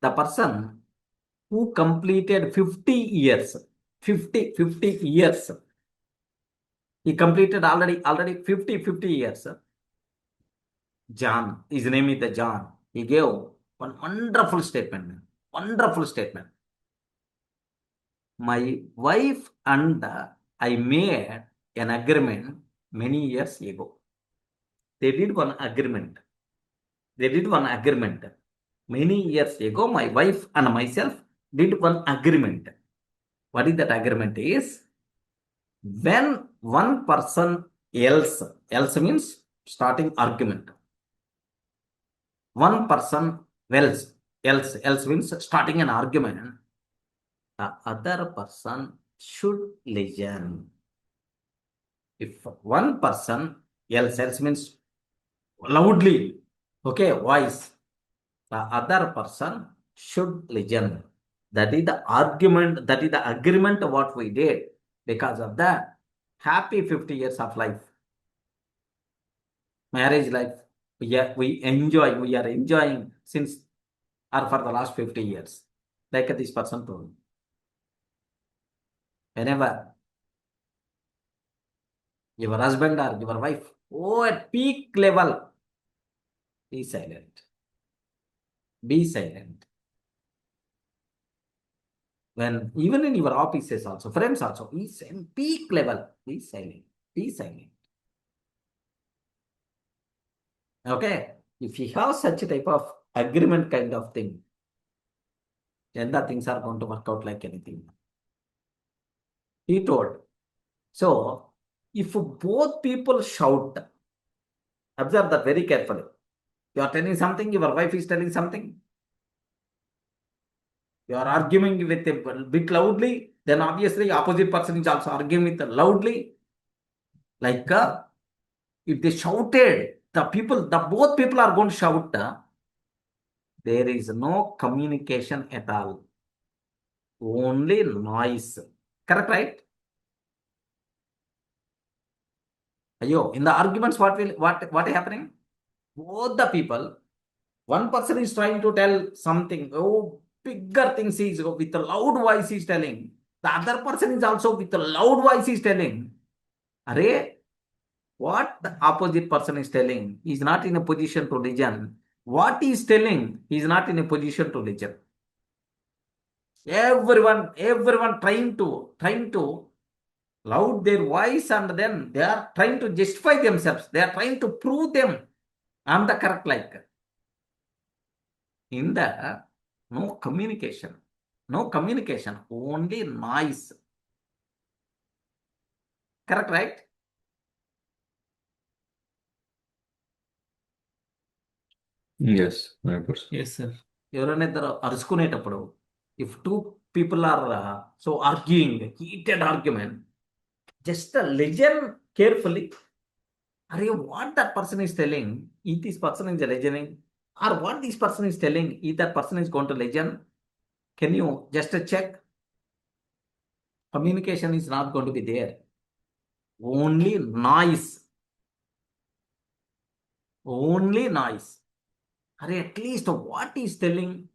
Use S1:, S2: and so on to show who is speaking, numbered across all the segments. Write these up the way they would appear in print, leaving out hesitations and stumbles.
S1: The person who completed 50 years, 50 years. He completed already 50 years. John, his name is the John. He gave one wonderful statement. Wonderful statement. My wife and I made an agreement many years ago. They did one agreement. They did one agreement. Many years ago, my wife and myself did one agreement. What is that agreement is? When one person else means starting argument. One person else means starting an argument. The other person should listen. If one person else means loudly, okay, voice, the other person should listen. That is the argument, that is the agreement what we did. Because of that, happy 50 years of life. Marriage life, we are enjoying since or for the last 50 years. Like this person told. Whenever your husband or your wife, at peak level, be silent. Be silent. When even in your offices also, friends also, be in peak level, be silent. Be silent. Okay? If you have such a type of agreement kind of thing, then the things are going to work out like anything. He told. So, if both people shout, observe that very carefully. You are telling something, your wife is telling something. You are arguing with a bit loudly, then obviously opposite person is also arguing with loudly. Like if they shouted, both people are going to shout. There is no communication at all. Only noise. Correct, right? Ayo, in the arguments, what happening? Both the people, one person is trying to tell something. Oh, bigger things is with a loud voice is telling. The other person is also with a loud voice is telling. Array, what the opposite person is telling, he is not in a position to listen. What he is telling, he is not in a position to listen. Everyone trying to loud their voice, and then they are trying to justify themselves. They are trying to prove them I'm the correct like. In the no communication, only noise. Correct, right?
S2: Yes, 100%.
S1: Yes, sir. ఎవరైనా ఇద్దరు అరుచుకునేటప్పుడు if two people are so arguing, heated argument, just listen carefully. Are what that person is telling, if this person is listening, or what this person is telling, if that person is going to listen, can you just check? Communication is not going to be there. Only noise. Only noise. Or at least what is telling,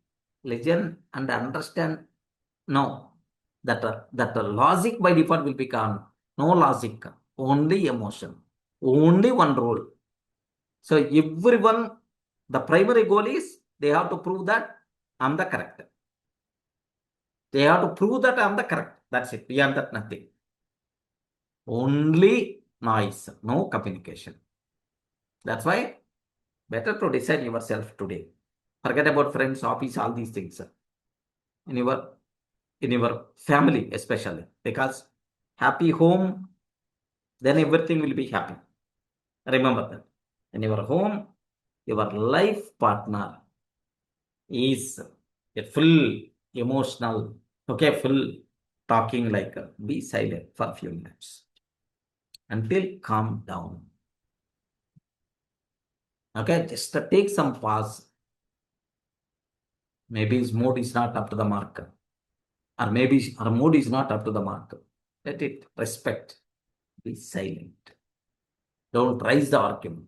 S1: listen and understand. No, that logic by default will become no logic, only emotion, only one rule. So everyone, the primary goal is they have to prove that I'm the correct. They have to prove that I'm the correct. That's it. Beyond that, nothing. Only noise, no communication. That's why better to decide yourself today. Forget about friends, office, all these things. In your family especially, because happy home, then everything will be happy. Remember that. In your home, your life partner is a full emotional, okay, full talking like be silent for a few minutes until calm down. Okay, just take some pause. Maybe his mood is not up to the mark, or maybe her mood is not up to the mark. Let it respect. Be silent. Don't raise the argument.